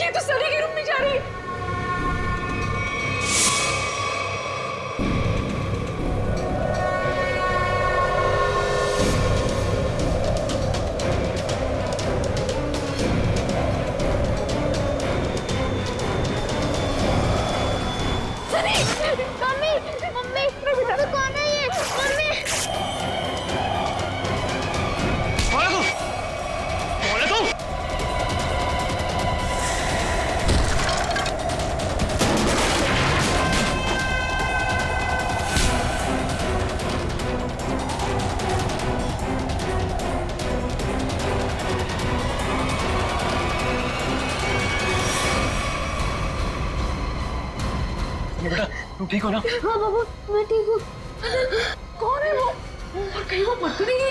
ये तो सनी के रूम में जा रही है। सनी, मम्मी, मम्मी, बेटा तो कौन है ये? मम्मी। बेटा तुम ठीक हो ना? हाँ बाबू, मैं ठीक हूँ। कौन है वो? और कहीं वो मर तो नहीं गई?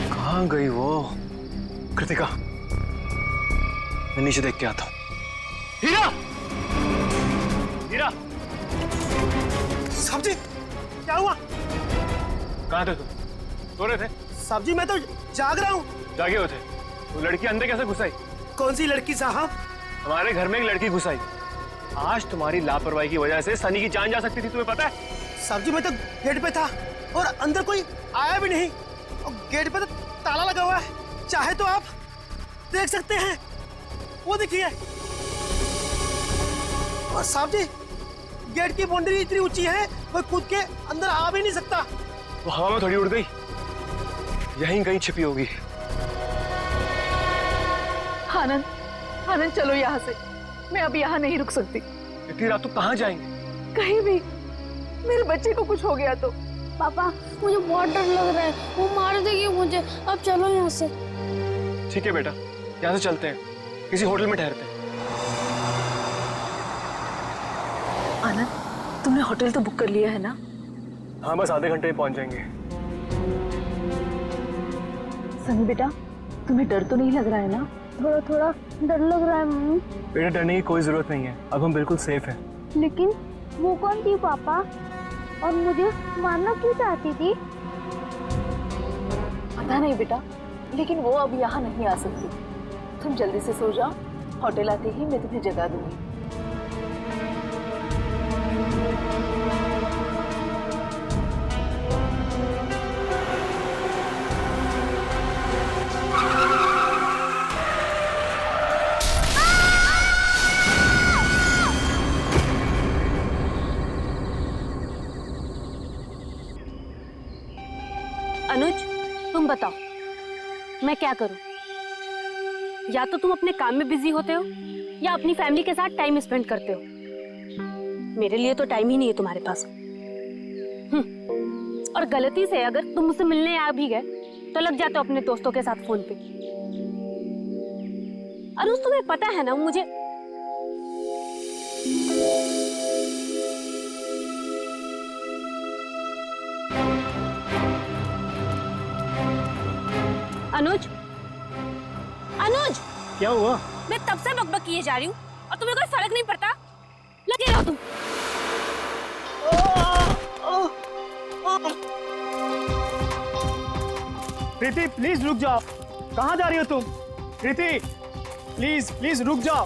कहाँ गई वो? कृतिका, मैं नीचे देख के आता हूँ। हीरा! हीरा! साहब जी, क्या हुआ? कहाँ थे तुम? सो रहे थे? साहब जी, मैं तो जाग रहा हूँ। जागे हो थे? वो लड़की अंदर कैसे घुस आई? कौन सी लड़की साहब? हमारे घर में एक लड़की घुस आई। आज तुम्हारी लापरवाही की वजह से सनी की जान जा सकती थी, तुम्हें पता है? साहब जी, मैं तो गेट पे था और अंदर कोई आया भी नहीं और गेट पे तो ताला लगा हुआ है। चाहे तो आप देख सकते हैं, वो देखिए। और साहब जी, गेट की बाउंड्री इतनी ऊंची है, कोई कूद के अंदर आ भी नहीं सकता। वो हवा में थोड़ी उड़ गई, यहीं कहीं छिपी होगी। आनंद, आनंद चलो यहाँ से। मैं अब यहाँ नहीं रुक सकती। इतनी रात तो कहाँ जाएंगे? कहीं भी। मेरे बच्चे को कुछ हो गया तो। पापा, मुझे बहुत डर लग रहा है, वो मार देगी मुझे। अब चलो यहाँ से। ठीक है बेटा, यहाँ से चलते हैं, किसी होटल में ठहरते हैं। आनंद, तुमने होटल तो बुक कर लिया है ना? हाँ, बस आधे घंटे में पहुंच जाएंगे। सनी बेटा, तुम्हें डर तो नहीं लग रहा है ना? थोड़ा थोड़ा डर लग रहा है मम्मी। बेटा, डरने की कोई जरूरत नहीं है, अब हम बिल्कुल सेफ हैं। लेकिन वो कौन थी पापा, और मुझे मारना क्यों चाहती थी? पता नहीं बेटा, लेकिन वो अब यहाँ नहीं आ सकती। तुम जल्दी से सो जाओ, होटल आते ही मैं तुम्हें जगा दूंगी। अनुज, तुम बताओ मैं क्या करूं? या तो तुम अपने काम में बिजी होते हो या अपनी फैमिली के साथ टाइम स्पेंड करते हो। मेरे लिए तो टाइम ही नहीं है तुम्हारे पास। और गलती से अगर तुम मुझसे मिलने आ भी गए तो लग जाते हो अपने दोस्तों के साथ फोन पे। अनुज, तुम्हें पता है ना मुझे अनुज, अनुज, क्या हुआ? मैं तब से बकबक किए जा रही हूँ और तुम्हें कोई फर्क नहीं पड़ता। लगे रहो तुम। प्रीति प्लीज रुक जाओ। कहाँ जा रही हो तुम? प्रीति प्लीज प्लीज रुक जाओ।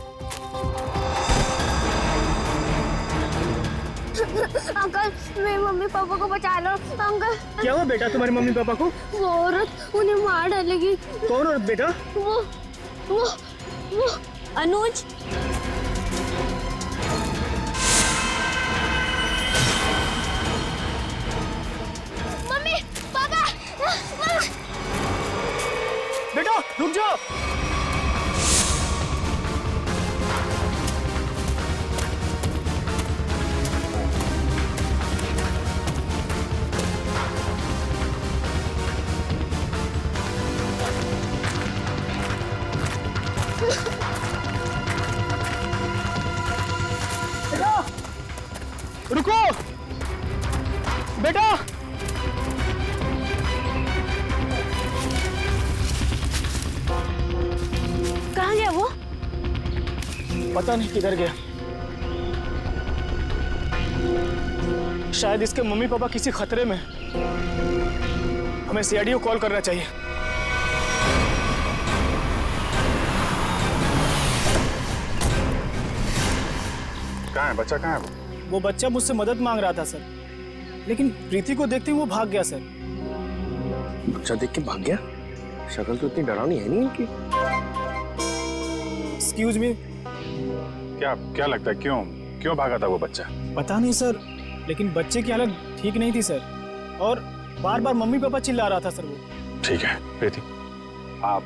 अंकल, मेरे मम्मी पापा को बचा लो अंकल। क्या हुआ बेटा तुम्हारे मम्मी पापा को? वो औरत उन्हें मार डालेगी। कौन औरत बेटा? वो अनुज, मम्मी पापा बेटा रुक जाओ। रुको बेटा। कहाँ गया वो? पता नहीं किधर गया। शायद इसके मम्मी पापा किसी खतरे में। हमें सीआईडी को कॉल करना चाहिए। कहाँ है बच्चा? कहाँ है वो बच्चा मुझसे मदद मांग रहा था सर, लेकिन प्रीति को देखते ही वो भाग गया सर। बच्चा देख के भाग गया? शक्ल तो इतनी डरावनी है नहीं इनकी। Excuse me. क्या लगता है क्यों भागा था वो बच्चा? पता नहीं सर, लेकिन बच्चे की हालत ठीक नहीं थी सर, और बार बार मम्मी पापा चिल्ला रहा था सर वो। ठीक है प्रीति, आप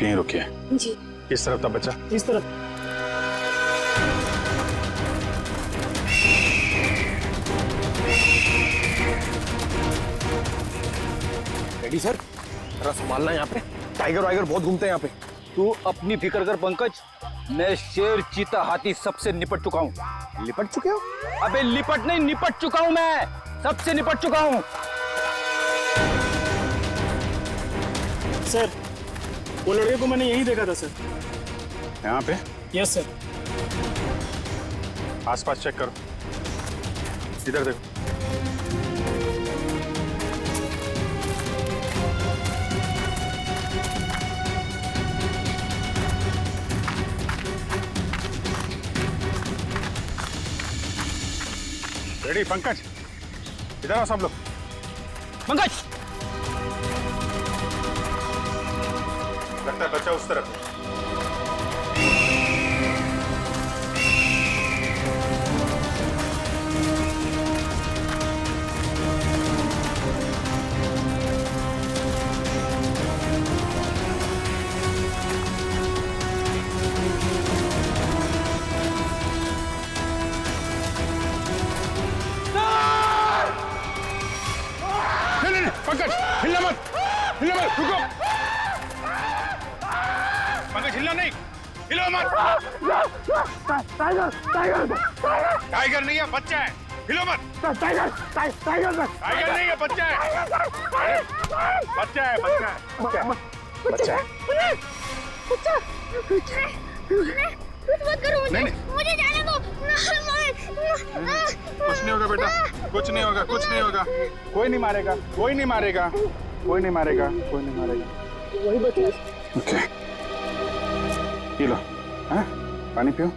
यहीं रुकिए। जी। किस तरफ था बच्चा? इस तरफ। रेडी सर, जरा संभालना यहाँ पे। टाइगर वाइगर बहुत घूमते हैं यहाँ पे। तू अपनी फिक्र कर पंकज, मैं शेर चीता हाथी सबसे निपट चुका हूँ। लिपट चुके हो? अबे लिपट नहीं, निपट चुका हूँ, मैं सबसे निपट चुका हूँ। सर वो लड़के को मैंने यही देखा था सर। यहाँ पे? Yes sir. आसपास चेक करो। इधर देखो। रेडी पंकज, इधर आओ सब लोग। पंकज, लगता है बच्चा उस तरफ। नहीं, पंकज हिलना मत, रुको। पंकज हिलना नहीं, हिलो मत। टाइगर नहीं है, बच्चा है, हिलो मत। टाइगर नहीं है, बच्चा है। बच्चा है। कुछ मत करो मुझे। नहीं। मुझे जाने दो। कुछ नहीं होगा बेटा, कुछ नहीं होगा। कोई नहीं मारेगा। वही बच्चा। Okay, P low. हाँ? पानी पियो।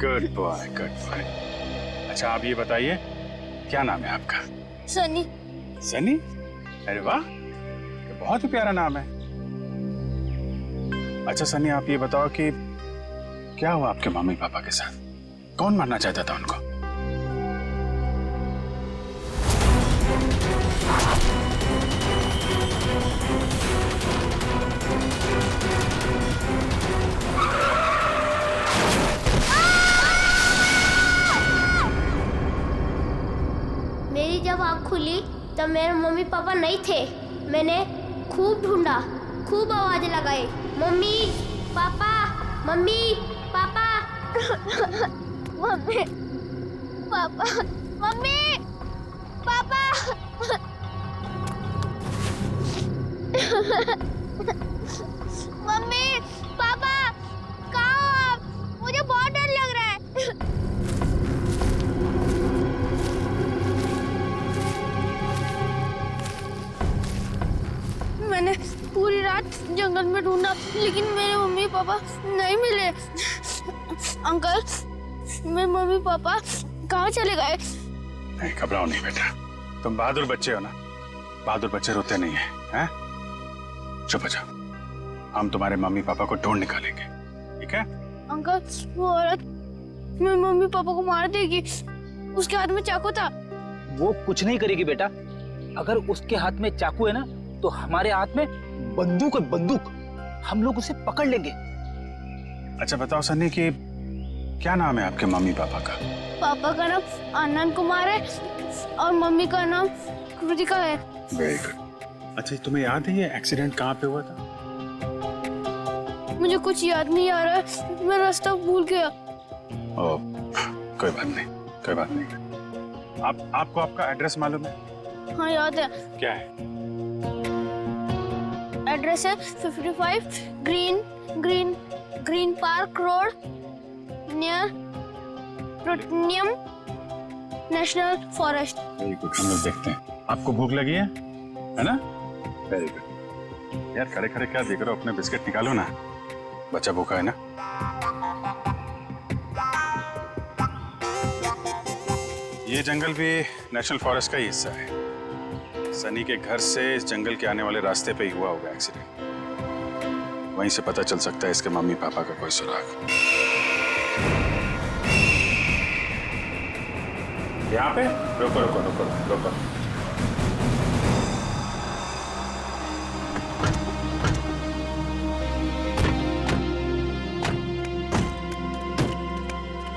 Good boy. अच्छा आप ये बताइए, क्या नाम है आपका? सनी। सनी? अरे वाह, ये बहुत ही प्यारा नाम है। अच्छा सनी, आप ये बताओ कि क्या हुआ आपके मम्मी पापा के साथ? कौन मारना चाहता था उनको? मेरी जब आँख खुली तब मेरे मम्मी पापा नहीं थे। मैंने खूब ढूंढा, खूब आवाजें लगाई, mummy papa. Mummy papa mummy papa mummy papa कहाँ हो आप? मुझे बहुत डर लग रहा है। मैंने पूरी रात जंगल में ढूंढा लेकिन मेरे मम्मी पापा नहीं मिले। अंकल मेरे मम्मी पापा कहाँ चले गए? नहीं, घबराओ नहीं बेटा, तुम बहादुर बच्चे हो ना। बहादुर बच्चे रोते नहीं है, हैं? चुप हो जाओ, हम तुम्हारे मम्मी पापा को ढूंढ निकालेंगे, ठीक है? अंकल वो औरत मेरे मम्मी पापा को मार देगी। उसके हाथ में चाकू था। वो कुछ नहीं करेगी बेटा। अगर उसके हाथ में चाकू है ना तो हमारे हाथ में बंदूक है, बंदूक। हम लोग उसे पकड़ लेंगे। अच्छा बताओ सन्नी कि क्या नाम है आपके मम्मी पापा का? पापा का नाम आनंद कुमार है और मम्मी का नाम कृतिका है। Very good. अच्छा तुम्हें याद है ये एक्सीडेंट कहाँ पे हुआ था? मुझे कुछ याद नहीं आ रहा है, मैं रास्ता भूल गया। ओ, कोई बात नहीं, कोई बात नहीं। आपको आपका एड्रेस मालूम है? हाँ याद है। क्या है? एड्रेस है 55 ग्रीन पार्क रोड नियर प्रोटनियम नेशनल फॉरेस्ट। वेरी गुड, हम लोग देखते हैं। आपको भूख लगी है ना? Very good. यार खड़े खड़े क्या देख रहे हो? अपने बिस्किट निकालो ना, बच्चा भूखा है ना। ये जंगल भी नेशनल फॉरेस्ट का ही हिस्सा है। सनी के घर से इस जंगल के आने वाले रास्ते पे ही हुआ होगा एक्सीडेंट। वहीं से पता चल सकता है इसके मम्मी पापा का कोई सुराग। यहाँ पे रुको रुको रुको रुको।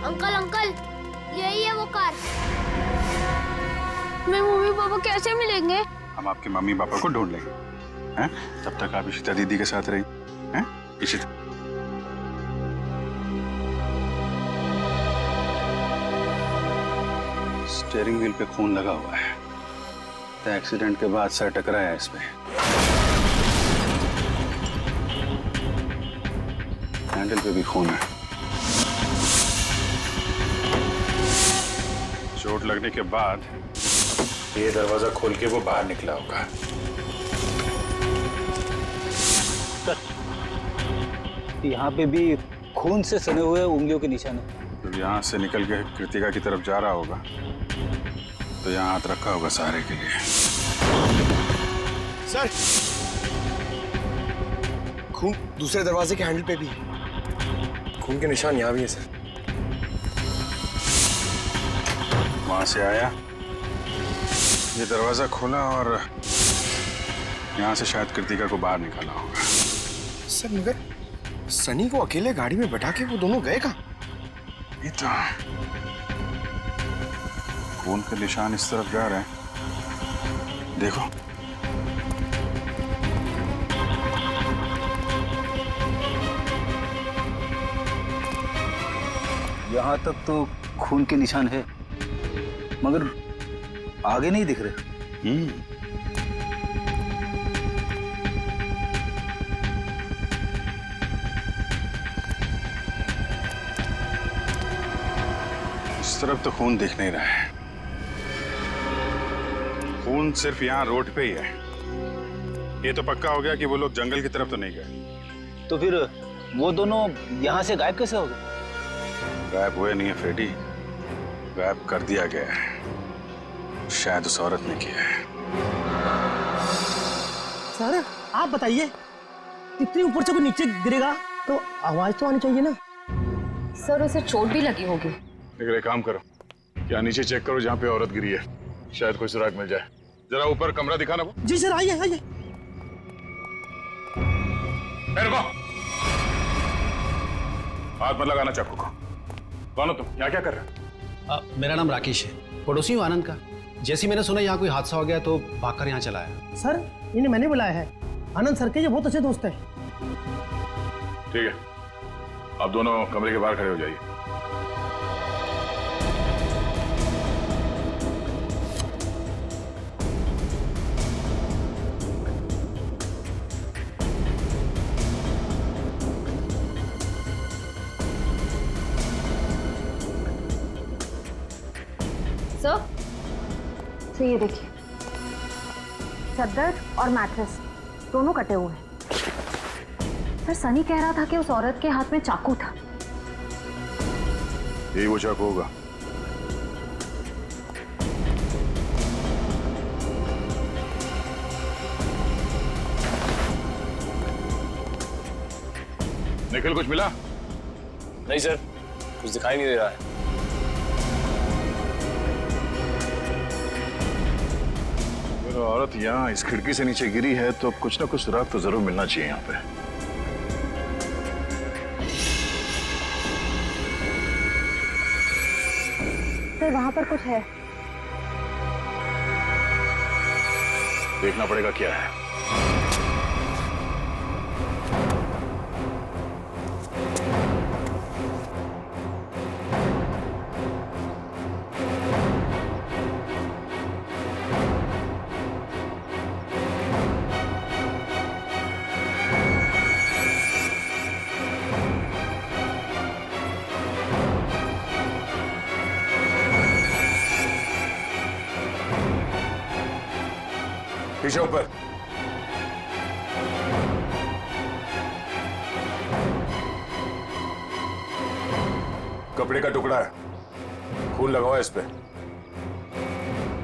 अंकल अंकल यही है वो कार। मेरे मम्मी पापा कैसे मिलेंगे? हम आपके मम्मी पापा को ढूंढ लेंगे, हैं? तब तक आप इशिता दीदी के साथ रही, हैं? इशिता। स्टीयरिंग व्हील पे खून लगा हुआ है। तो एक्सीडेंट के बाद सर टकराया है इसमें। हैंडल पे भी खून है। चोट लगने के बाद ये दरवाजा खोल के वो बाहर निकला होगा। यहाँ पे भी खून से सने हुए उंगलियों के निशान है। जब यहाँ से निकल के कृतिका की तरफ जा रहा होगा तो यहाँ हाथ रखा होगा सहारे के लिए। सर खून दूसरे दरवाजे के हैंडल पे भी है। खून के निशान यहाँ भी है सर। वहां से आया, ये दरवाजा खोला और यहाँ से शायद कृतिका को बाहर निकाला होगा। सर मगर सनी को अकेले गाड़ी में बैठा के वो दोनों गए कहाँ? ये तो खून के निशान इस तरफ जा रहे हैं, देखो। यहाँ तक तो खून के निशान है मगर आगे नहीं दिख रहे। इस तरफ तो खून दिख नहीं रहा है। खून सिर्फ यहाँ रोड पे ही है। ये तो पक्का हो गया कि वो लोग जंगल की तरफ तो नहीं गए। तो फिर वो दोनों यहाँ से गायब कैसे हो गए? गायब हुए नहीं है फ्रेडी, गायब कर दिया गया है। शायद उस औरत ने किया है। सर आप बताइए, इतने ऊपर से कोई नीचे गिरेगा तो आवाज तो आनी चाहिए ना। सर उसे चोट भी लगी होगी। लेकिन एक काम करो, क्या नीचे चेक करो जहाँ पे औरत गिरी है, शायद कोई सुराग मिल जाए। जरा ऊपर कमरा दिखाना वो। जी सर आइए आइए। रुको, हाथ मत लगाना चाकू को। कौन हो तुम? यहाँ क्या कर रहे हो? मेरा नाम राकेश है, पड़ोसी हूँ आनंद का। जैसे ही मैंने सुना यहाँ कोई हादसा हो गया तो भागकर यहाँ चला आया। सर इन्हें मैंने बुलाया है, आनंद सर के ये बहुत अच्छे दोस्त हैं। ठीक है, आप दोनों कमरे के बाहर खड़े हो जाइए। तो ये देखिए, चादर और मैट्रेस दोनों कटे हुए हैं। पर सनी कह रहा था कि उस औरत के हाथ में चाकू था। यही वो चाकू होगा। निखिल, कुछ मिला? नहीं सर, कुछ दिखाई नहीं दे रहा है। अगर औरत यहाँ इस खिड़की से नीचे गिरी है तो कुछ ना कुछ सुराग तो जरूर मिलना चाहिए यहाँ पे। तो वहां पर कुछ है। देखना पड़ेगा क्या है। पीछे ऊपर। कपड़े का टुकड़ा है, खून लगा हुआ है इस पे।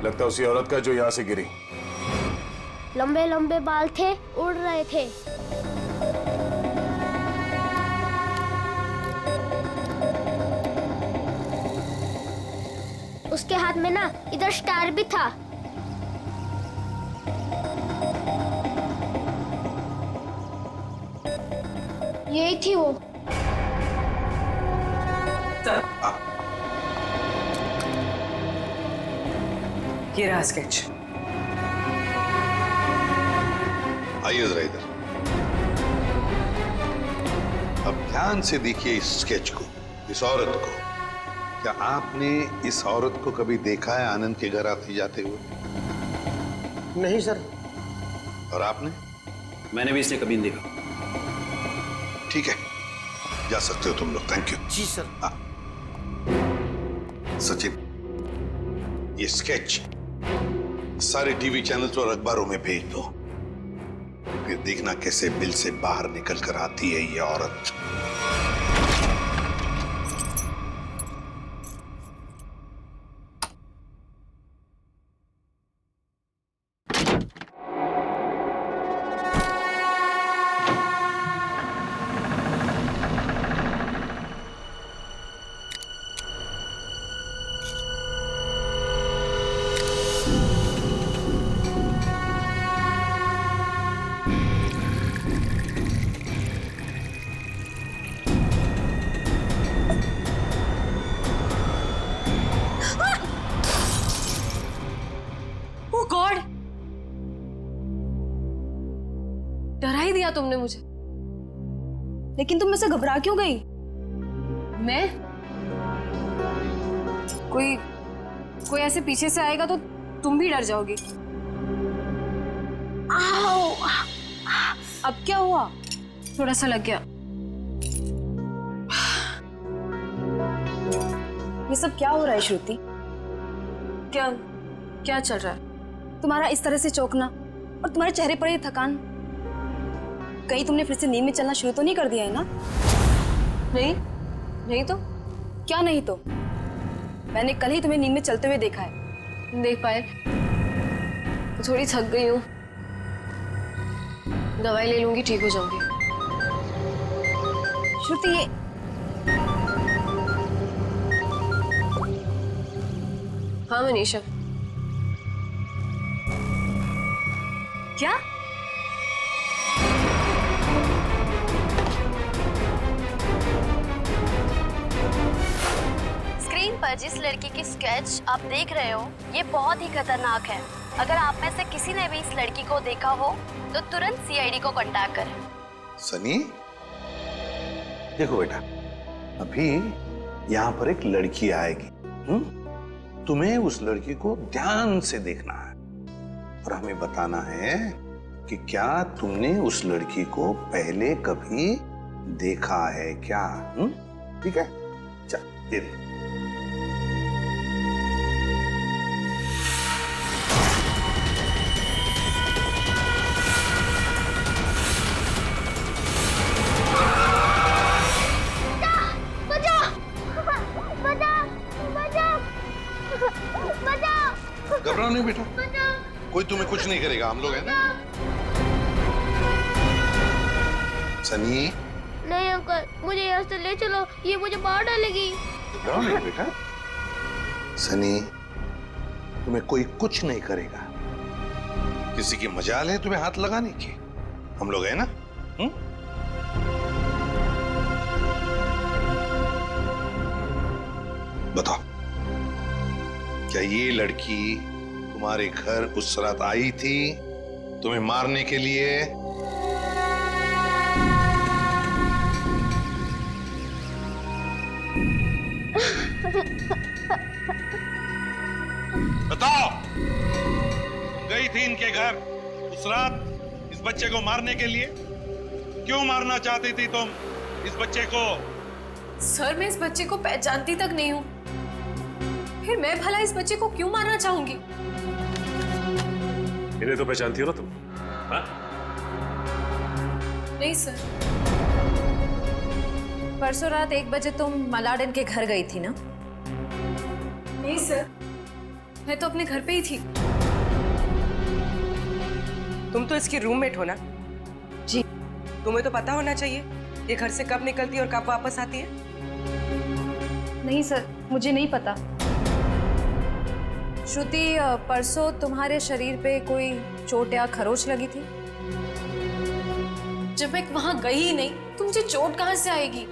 लगता है उसी औरत का जो यहां से गिरी। लंबे लंबे बाल थे, उड़ रहे थे। उसके हाथ में ना इधर स्टार भी था। यही थी वो। ये रहा स्केच। आइए जरा इधर। अब ध्यान से देखिए इस स्केच को, इस औरत को। क्या आपने इस औरत को कभी देखा है आनंद के घर आते जाते हुए? नहीं सर। और आपने? मैंने भी इसे कभी नहीं देखा। ठीक है, जा सकते हो तुम लोग। Thank you. जी सर। सचिन, ये स्केच सारे टीवी चैनल्स और अखबारों में भेज दो। फिर देखना कैसे बिल से बाहर निकल कर आती है ये औरत। डरा ही दिया तुमने मुझे। लेकिन तुम मुझसे घबरा क्यों गई? मैं? कोई ऐसे पीछे से आएगा तो तुम भी डर जाओगी। आओ! अब क्या हुआ? थोड़ा सा लग गया। ये सब क्या हो रहा है श्रुति? क्या चल रहा है? तुम्हारा इस तरह से चौंकना और तुम्हारे चेहरे पर ये थकान, कहीं तुमने फिर से नींद में चलना शुरू तो नहीं कर दिया है ना? नहीं तो क्या नहीं तो? मैंने कल ही तुम्हें नींद में चलते हुए देखा है। देख पाए? थोड़ी थक गई हूँ, दवाई ले लूंगी, ठीक हो जाऊंगी। श्रुति, ये हाँ मनीषा। क्या? स्क्रीन पर जिस लड़की की स्केच आप देख रहे हो, ये बहुत ही खतरनाक है। अगर आप में से किसी ने भी इस लड़की को देखा हो तो तुरंत सीआईडी को कांटेक्ट करें। सनी, देखो बेटा, अभी यहाँ पर एक लड़की आएगी। तुम्हें उस लड़की को ध्यान से देखना है और हमें बताना है कि क्या तुमने उस लड़की को पहले कभी देखा है क्या? ठीक है, चल दे दे। तुम्हें कुछ नहीं करेगा, हम लोग हैं ना। सनी, नहीं अंकल, मुझे यहाँ से ले चलो, ये मुझे मार डालेगी। घबराओ नहीं बेटा। सनी, तुम्हें कोई कुछ नहीं करेगा। किसी की मजाल है तुम्हें हाथ लगाने की, हम लोग हैं ना। बताओ, क्या ये लड़की तुम्हारे घर उस रात आई थी तुम्हें मारने के लिए? बताओ, गई थी इनके घर उस रात इस बच्चे को मारने के लिए? क्यों मारना चाहती थी तुम इस बच्चे को? सर, मैं इस बच्चे को पहचानती तक नहीं हूँ, फिर मैं भला इस बच्चे को क्यों मारना चाहूंगी? इन्हें तो पहचानती हो ना तुम? हाँ? नहीं सर। परसों रात 1 बजे तुम मलाडन के घर गई थी ना? नहीं सर, मैं तो अपने घर पे ही थी। तुम तो इसकी रूममेट हो ना? जी। तुम्हें तो पता होना चाहिए ये घर से कब निकलती है और कब वापस आती है। नहीं सर, मुझे नहीं पता। श्रुति, परसों तुम्हारे शरीर पे कोई चोट या खरोच लगी थी? जब मैं वहां गई ही नहीं तो मुझे चोट कहां से आएगी?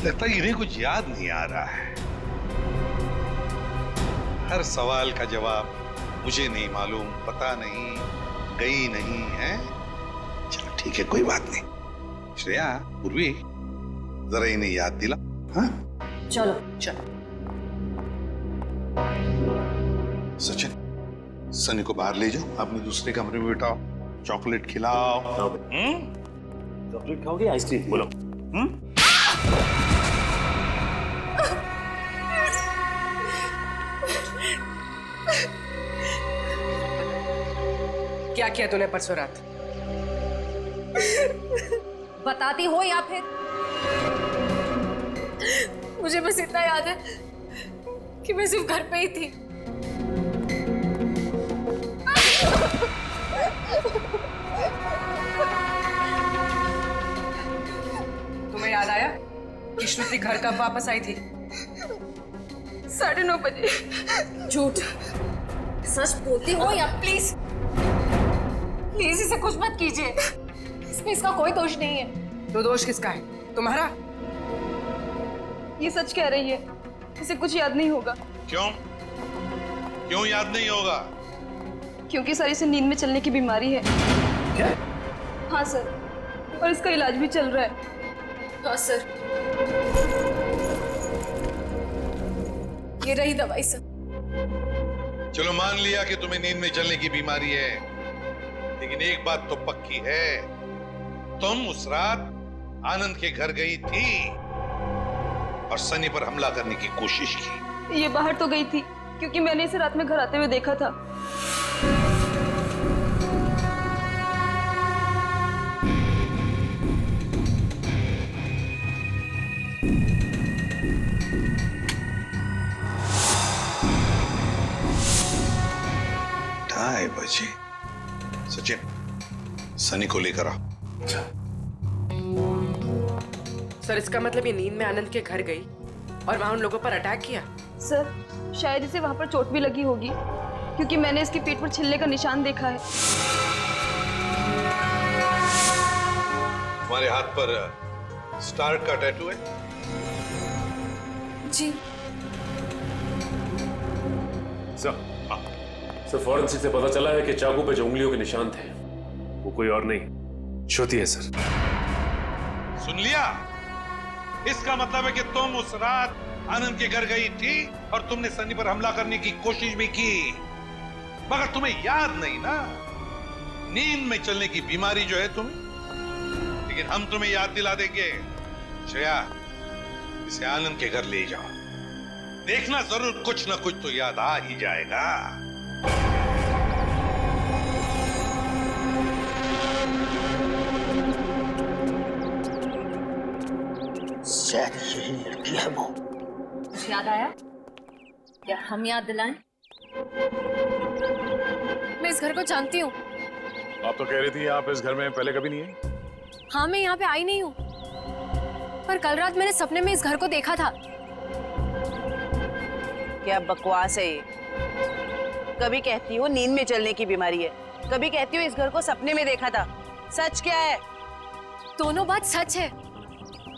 लगता है इन्हें कुछ याद नहीं आ रहा है। हर सवाल का जवाब मुझे नहीं मालूम, पता नहीं, गई नहीं है। चलो ठीक है, कोई बात नहीं। श्रेया, पूर्वी, जरा इन्हें याद दिला। हाँ, चलो चलो। सचिन, सनी को बाहर ले जाओ, अपने दूसरे कमरे में बिठाओ, चॉकलेट खिलाओ। चॉकलेट खाओगे आइसक्रीम? बोलो। क्या किया तूने परसों रात? बताती हो या फिर? मुझे बस इतना याद है कि मैं सिर्फ घर पे ही थी। तुम्हें याद आया कि श्रुति घर कब वापस आई थी? 9:30 बजे। झूठ। सच बोलती हो या? प्लीज प्लीज इसे कुछ मत कीजिए, इसमें इसका कोई दोष नहीं है। तो दोष किसका है? तुम्हारा? ये सच कह रही है, इसे कुछ याद नहीं होगा। क्यों? क्यों याद नहीं होगा? क्योंकि सर इसे नींद में चलने की बीमारी है। क्या? हाँ सर, और इसका इलाज भी चल रहा है। हाँ सर, ये रही दवाई सर। चलो मान लिया कि तुम्हें नींद में चलने की बीमारी है, लेकिन एक बात तो पक्की है, तुम उस रात आनंद के घर गई थी और सनी पर हमला करने की कोशिश की। ये बाहर तो गई थी क्योंकि मैंने इसे रात में घर आते हुए देखा था। ढाई बजे। सचिन, सनी को लेकर आओ। सर, इसका मतलब ये नींद में आनंद के घर गई और वहां उन लोगों पर अटैक किया? सर, शायद इसे वहां पर चोट भी लगी होगी क्योंकि मैंने इसके पेट पर छिलने का निशान देखा है। तुम्हारे हाथ पर स्टार का टैटू है? जी सर, फॉरेंसिक से पता चला है कि चाकू पे जो उंगलियों के निशान थे वो कोई और नहीं, श्रुति है सर। सुन लिया? इसका मतलब है कि तुम उस रात आनंद के घर गई थी और तुमने सनी पर हमला करने की कोशिश भी की, मगर तुम्हें याद नहीं ना। नींद में चलने की बीमारी जो है तुम्हें, लेकिन हम तुम्हें याद दिला देंगे। श्रेया, इसे आनंद के घर ले जाओ, देखना जरूर कुछ ना कुछ तो याद आ ही जाएगा। याद आया? क्या हम याद दिलाएं? मैं इस घर को जानती हूँ। आप तो कह रही थी आप इस घर में पहले कभी नहीं आई। हाँ, मैं यहाँ पे आई नहीं हूँ, पर कल रात मैंने सपने में इस घर को देखा था। क्या बकवास है ये? कभी कहती हो नींद में चलने की बीमारी है, कभी कहती हो इस घर को सपने में देखा था। सच क्या है? दोनों बात सच है।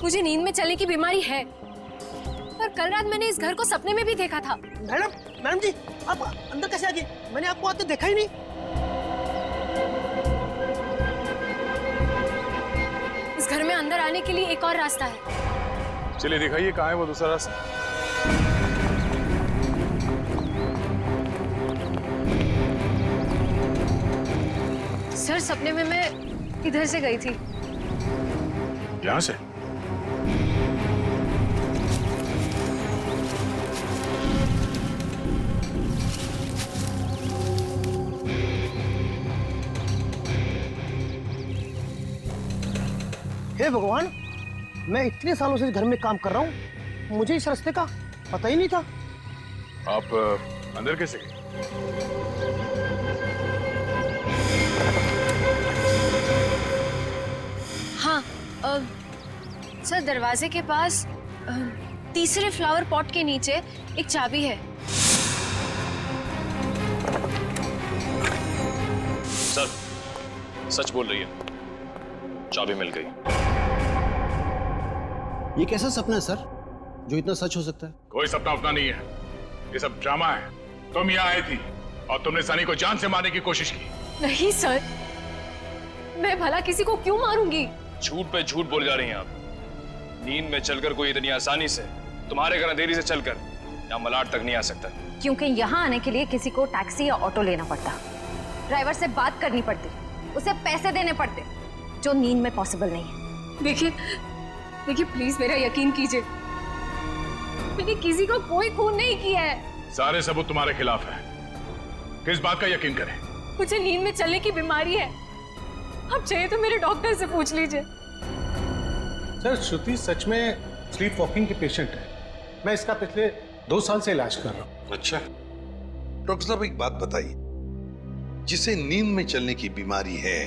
मुझे नींद में चलने की बीमारी है, पर कल रात मैंने इस घर को सपने में भी देखा था। मैडम जी, आप अंदर कैसे आ गए? मैंने आपको आते देखा ही नहीं। इस घर में अंदर आने के लिए एक और रास्ता है। चलिए दिखाइए कहाँ है वो दूसरा रास्ता। सर, सपने में मैं इधर से गई थी। यहाँ से? हे भगवान, मैं इतने सालों से इस घर में काम कर रहा हूँ, मुझे इस रास्ते का पता ही नहीं था। आप अंदर कैसे गए? हाँ, सर दरवाजे के पास तीसरे फ्लावर पॉट के नीचे एक चाबी है। सर, सच बोल रही है, चाबी मिल गई। ये कैसा सपना है सर, जो इतना सच हो सकता है? कोई सपना अपना नहीं है, ये सब ड्रामा है। तुम यहाँ आई थी और तुमने सनी को जान से मारने की कोशिश की। नहीं सर, मैं भला किसी को क्यों मारूंगी? झूठ पे झूठ बोल जा रही हैं आप। नींद में चलकर कोई इतनी आसानी से तुम्हारे घर अंधेरी से चलकर यहाँ मलाड तक नहीं आ सकता। क्योंकि यहाँ आने के लिए किसी को टैक्सी या ऑटो लेना पड़ता, ड्राइवर से बात करनी पड़ती, उसे पैसे देने पड़ते, जो नींद में पॉसिबल नहीं है। देखिए प्लीज मेरा यकीन कीजिए, मैंने किसी को कोई खून नहीं किया है। सारे सबूत तुम्हारे खिलाफ है, किस बात का यकीन करें? मुझे नींद में चलने की बीमारी है, आप चाहिए तो मेरे डॉक्टर से पूछ लीजिए। सर, श्रुति सच में स्लीप वॉकिंग की पेशेंट है। मैं इसका पिछले 2 साल से इलाज कर रहा हूँ। अच्छा डॉक्टर साहब, एक बात बताइए, जिसे नींद में चलने की बीमारी है,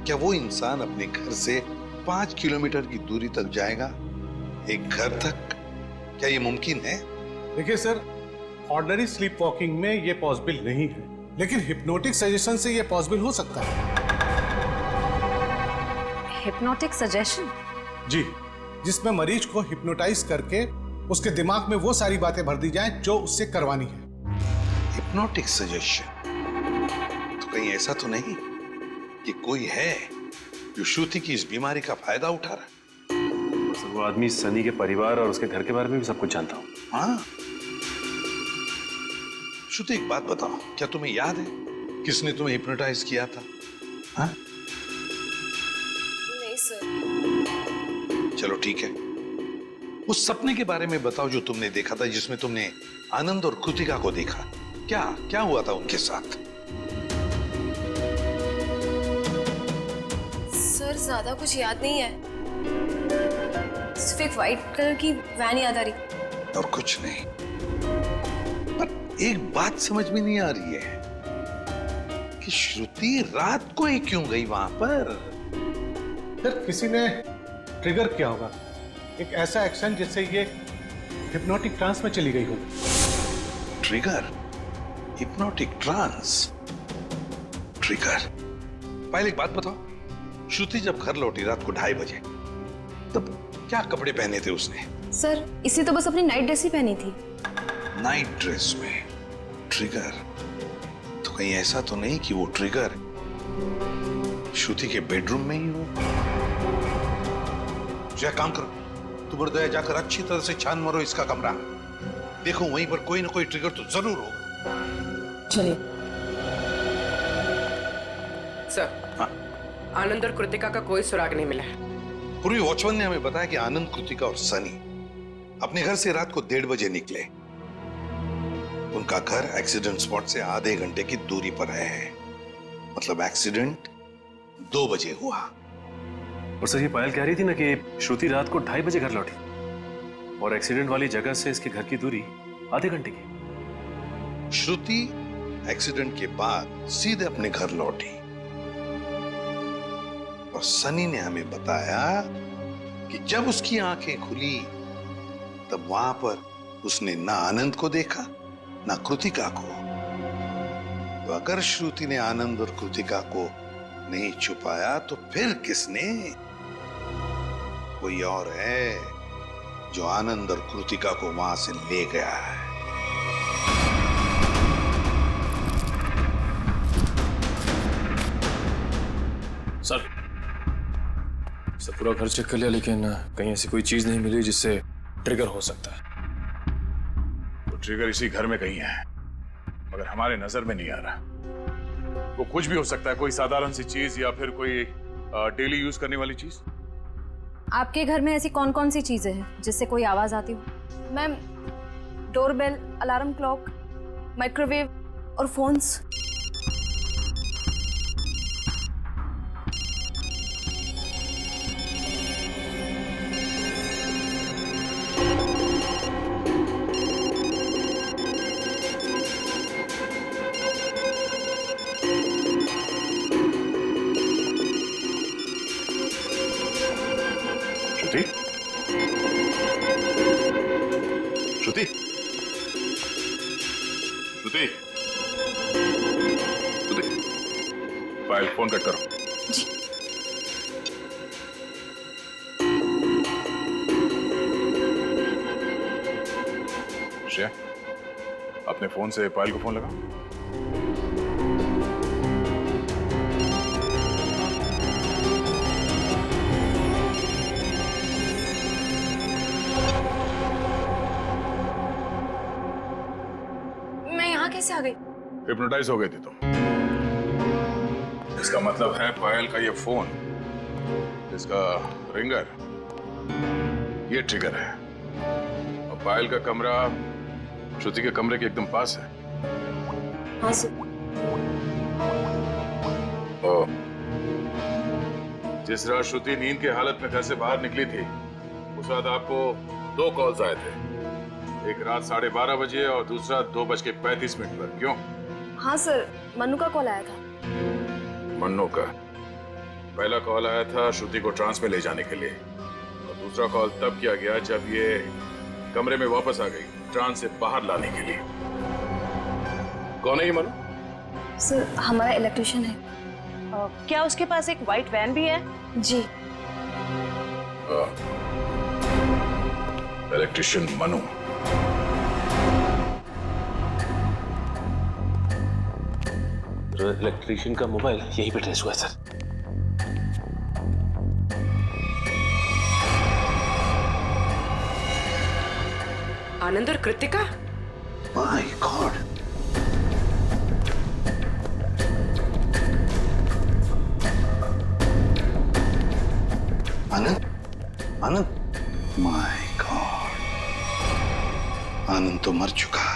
क्या वो इंसान अपने घर से 5 किलोमीटर की दूरी तक जाएगा, एक घर तक? क्या ये मुमकिन है? देखिए सर, ऑर्डिनरी स्लीप वॉकिंग में ये पॉसिबल नहीं है, लेकिन हिप्नोटिक सजेशन से ये पॉसिबल हो सकता है। Hypnotic suggestion? जी, जिसमें मरीज को हिप्नोटाइज करके उसके दिमाग में वो सारी बातें भर दी जाएं जो उससे करवानी है। Hypnotic suggestion? तो कहीं ऐसा तो नहीं कि कोई है जो श्रुति की इस बीमारी का फायदा उठा रहा है? वो आदमी सनी के परिवार और उसके घर के बारे में भी सब कुछ जानता हूँ। हाँ, श्रुति एक बात बताओ, क्या तुम्हें याद है किसने तुम्हें हिप्नोटाइज किया था? हाँ? नहीं सर। चलो ठीक है, उस सपने के बारे में बताओ जो तुमने देखा था, जिसमें तुमने आनंद और कृतिका को देखा। क्या क्या हुआ था उनके साथ? सर ज्यादा कुछ याद नहीं है, सिर्फ एक व्हाइट कलर की वैन याद आ रही। और कुछ नहीं। पर एक बात समझ में नहीं आ रही है कि श्रुति रात को ही क्यों गई वहां पर? सर, किसी ने ट्रिगर किया होगा, एक ऐसा एक्शन जिससे ये हिप्नोटिक ट्रांस में चली गई हो। ट्रिगर? Hypnotic trance? ट्रिगर? पहले एक बात बताओ, श्रुति जब घर लौटी रात को 2:30 बजे, तब क्या कपड़े पहने थे उसने? सर, इसी तो बस अपनी नाइट ड्रेस ही पहनी थी। नाइट ड्रेस में ट्रिगर? तो कहीं ऐसा तो नहीं कि वो ट्रिगर श्रुति के बेडरूम में ही हो? जो काम करो, तुम हृदय जाकर अच्छी तरह से छान मारो इसका कमरा, देखो वहीं पर कोई ना कोई ट्रिगर तो जरूर होगा। चलिए सर। हाँ? आनंद और कृतिका का कोई सुराग नहीं मिला है। पूर्वी वॉचमैन ने हमें बताया कि आनंद, कृतिका और सनी अपने घर से रात को 1:30 बजे निकले। उनका घर एक्सीडेंट स्पॉट से आधे घंटे की दूरी पर है, मतलब एक्सीडेंट 2 बजे हुआ। और सर, ये पायल कह रही थी ना कि श्रुति रात को 2:30 बजे घर लौटी और एक्सीडेंट वाली जगह से इसके घर की दूरी आधे घंटे की। श्रुति एक्सीडेंट के बाद सीधे अपने घर लौटी और सनी ने हमें बताया कि जब उसकी आंखें खुली तब वहां पर उसने ना आनंद को देखा ना कृतिका को। तो अगर श्रुति ने आनंद और कृतिका को नहीं छुपाया तो फिर किसने? कोई और है जो आनंद और कृतिका को वहां से ले गया है। सर पूरा घर चेक कर लिया लेकिन कहीं ऐसी कोई चीज नहीं मिली जिससे ट्रिगर हो सकता है। वो ट्रिगर इसी घर में कहीं है मगर हमारे नजर में नहीं आ रहा। वो कुछ भी हो सकता है, कोई साधारण सी चीज या फिर कोई डेली यूज करने वाली चीज। आपके घर में ऐसी कौन कौन सी चीजें हैं जिससे कोई आवाज आती हो? Ma'am, doorbell, alarm clock, microwave और फोन्स। श्रुति, श्रुति, श्रुति, फाइल फोन कट करो। जी। श्रेया, अपने फोन से पायल को फोन लगा। कैसे आ गई? हिप्नोटाइज हो गई थी तुम। इसका मतलब है पायल का ये फोन, इसका रिंगर, ये ट्रिगर है। और पायल का कमरा श्रुति के कमरे के एकदम पास है। हाँ सर। और जिस रात श्रुति नींद की हालत में घर से बाहर निकली थी उस रात आपको 2 कॉल्स आए थे, एक रात 12:30 बजे और दूसरा 2:35 पर। क्यों? हाँ सर, मन्नू का कॉल आया था। मन्नू का? पहला कॉल आया था श्रुति को ट्रांस में ले जाने के लिए और दूसरा कॉल तब किया गया जब ये कमरे में वापस आ गई ट्रांस से बाहर लाने के लिए। कौन है ये मन्नू? सर, हमारा इलेक्ट्रिशियन है। क्या उसके पास एक व्हाइट वैन भी है? जी। इलेक्ट्रिशियन मनु। इलेक्ट्रिशियन का मोबाइल यहीं पे ट्रेस हुआ है सर। आनंद और Kritika? My god. Anand, Anand, my god, Anand तो मर चुका।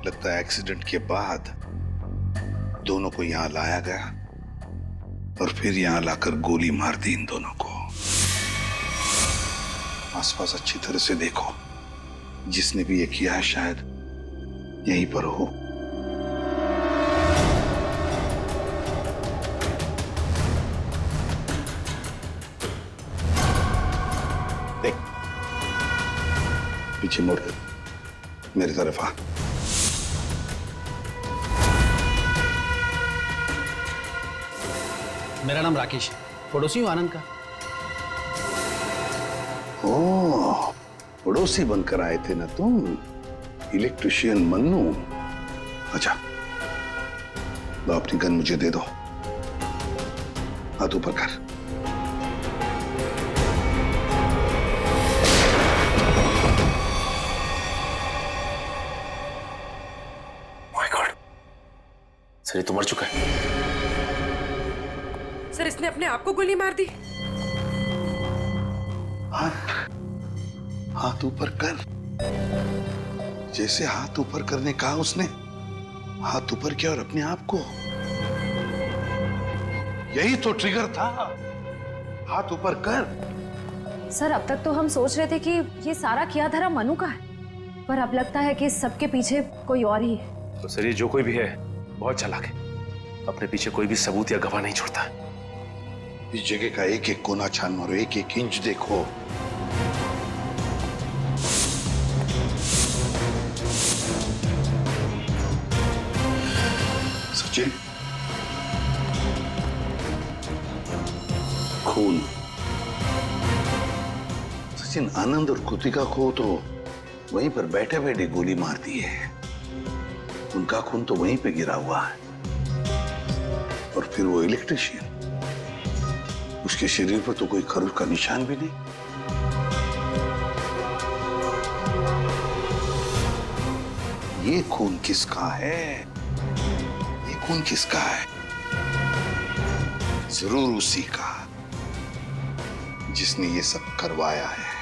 लगता है एक्सीडेंट के बाद दोनों को यहां लाया गया और फिर यहां लाकर गोली मार दी इन दोनों को। आसपास अच्छी तरह से देखो, जिसने भी ये किया है शायद यहीं पर हो। देख, पीछे मुड़ मेरी तरफ आ। मेरा नाम राकेश है, पड़ोसी हूँ आनंद का। ओह, पड़ोसी बनकर आए थे ना तुम, इलेक्ट्रिशियन मन्नू। अच्छा, लो अपनी गन मुझे दे दो, हाथ ऊपर कर। माय गॉड, सर ये तो मर चुका है। सर, इसने अपने आप को गोली मार दी। हाथ ऊपर कर। जैसे हाथ ऊपर करने कहा उसने, हाथ ऊपर किया और अपने आप को। यही तो ट्रिगर था, हाथ ऊपर कर। सर, अब तक तो हम सोच रहे थे कि ये सारा किया धरा मनु का है, पर अब लगता है कि सबके पीछे कोई और ही है। तो सर ये जो कोई भी है बहुत चालाक है, अपने पीछे कोई भी सबूत या गवाह नहीं छोड़ता। इस जगह का एक एक कोना छान मारो, एक एक इंच देखो। सचिन, खून। सचिन, आनंद और कृतिका को तो वहीं पर बैठे बैठे गोली मार दी है। उनका खून तो वहीं पे गिरा हुआ है। और फिर वो इलेक्ट्रिशियन, उसके शरीर पर तो कोई खरोच का निशान भी नहीं। ये खून किसका है? ये खून किसका है? जरूर उसी का जिसने ये सब करवाया है।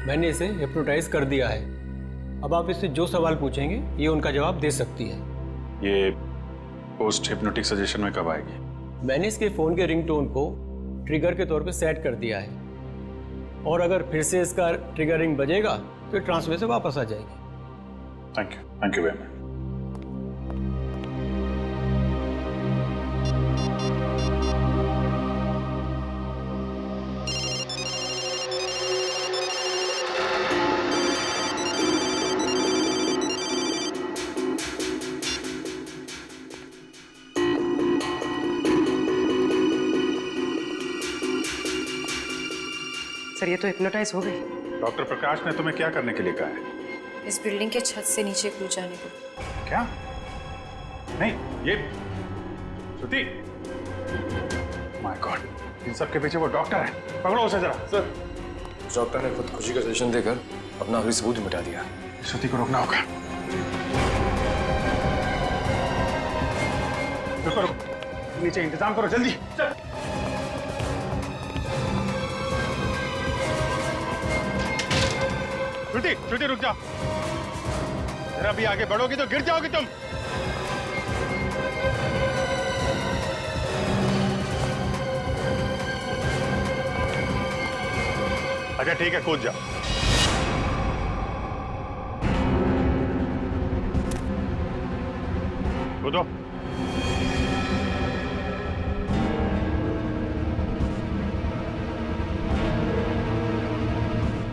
मैंने इसे हिप्नोटाइज कर दिया है। अब आप इससे जो सवाल पूछेंगे ये उनका जवाब दे सकती है। ये पोस्ट हिप्नोटिक सजेशन में कब आएगी? मैंने इसके फ़ोन के रिंगटोन को ट्रिगर के तौर पे सेट कर दिया है और अगर फिर से इसका ट्रिगर रिंग बजेगा तो ट्रांसफर से वापस आ जाएगी। Thank you very much. Sir ये तो हिप्नोटाइज हो गई। डॉक्टर प्रकाश ने तुम्हें क्या करने के लिए कहा है? इस बिल्डिंग के छत से नीचे कूद जाने को। क्या? नहीं, ये श्रुति, माय गॉड, इन सब के पीछे वो डॉक्टर है। पकड़ो उसे जरा। सर, डॉक्टर ने खुदकुशी का सजेशन देकर अपना आखिरी सबूत मिटा दिया। श्रुति को रोकना होगा। रुको, नीचे इंतजाम करो जल्दी। चल। श्रुति रुक जाओ, जरा भी आगे बढ़ोगी तो गिर जाओगी तुम। अच्छा ठीक है, कूद जाओ। कूदो।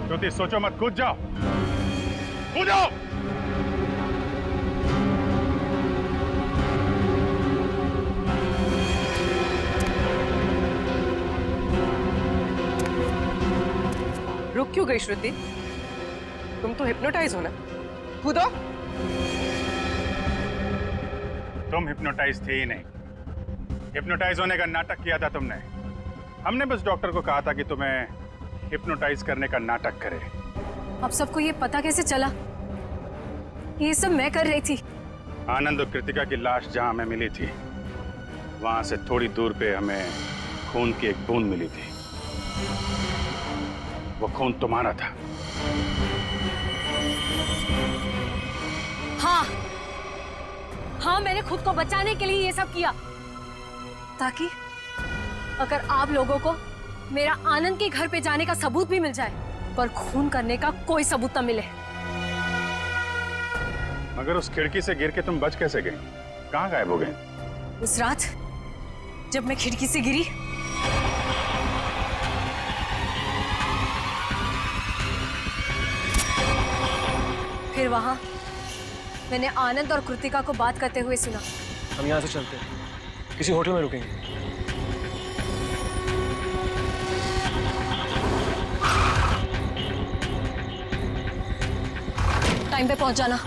श्रुति सोचो मत, कूद जाओ, कूदो। रुक क्यों गई श्रुति? तुम तो हिप्नोटाइज हो ना, कूदो। तुम हिप्नोटाइज थे ही नहीं। हिप्नोटाइज होने का नाटक किया था तुमने। हमने बस डॉक्टर को कहा था कि तुम्हें हिप्नोटाइज करने का नाटक करे। अब सबको ये पता कैसे चला? ये सब मैं कर रही थी। आनंद और कृतिका की लाश जहां हमें मिली थी, वहां से थोड़ी दूर पे हमें खून की एक बूंद मिली थी। वो खून तुम्हारा था। हाँ, मैंने खुद को बचाने के लिए ये सब किया, ताकि अगर आप लोगों को मेरा आनंद के घर पे जाने का सबूत भी मिल जाए, पर खून करने का कोई सबूत न मिले। मगर उस खिड़की से गिर के तुम बच कैसे गई? कहाँ गायब हो गई? उस रात जब मैं खिड़की से गिरी, फिर वहां मैंने आनंद और कृतिका को बात करते हुए सुना। हम यहाँ से चलते हैं, किसी होटल में रुकेंगे। टाइम पे पहुंच जाना।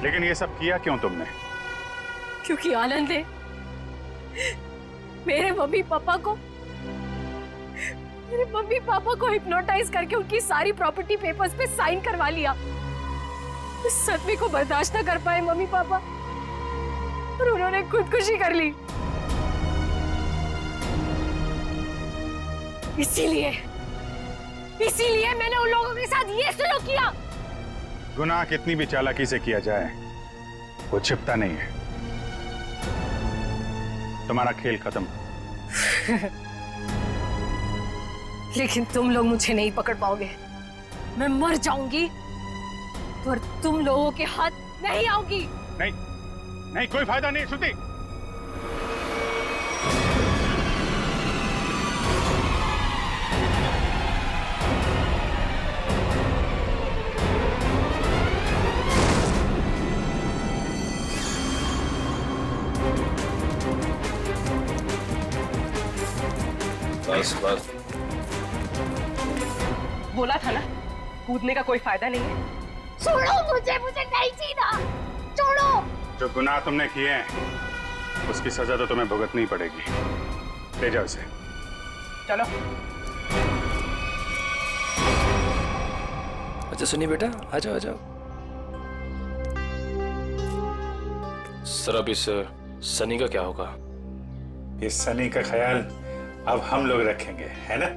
लेकिन ये सब किया क्यों तुमने? क्योंकि आनंद ने मेरे मम्मी पापा को मेरे मम्मी पापा को हिप्नोटाइज करके उनकी सारी प्रॉपर्टी पेपर्स पे साइन करवा लिया। इस सदमे को बर्दाश्त न कर पाए मम्मी पापा और उन्होंने खुदकुशी कर ली। इसीलिए मैंने उन लोगों के साथ ये सलूक किया। गुनाह कितनी भी चालाकी से किया जाए वो छिपता नहीं है। तुम्हारा खेल खत्म। लेकिन तुम लोग मुझे नहीं पकड़ पाओगे। मैं मर जाऊंगी पर तुम लोगों के हाथ नहीं आऊंगी। नहीं नहीं, कोई फायदा नहीं श्रुति। बस बोला था ना, कूदने का कोई फायदा नहीं है। छोड़ो मुझे नहीं जीना, छोड़ो। जो गुनाह तुमने किए हैं उसकी सजा तो तुम्हें भुगतनी पड़ेगी। ले जाओ इसे। चलो। अच्छा सुनिए बेटा, आ जाओ आ जाओ। सर अब इस सनी का क्या होगा? इस सनी का ख्याल अब हम लोग रखेंगे, है ना?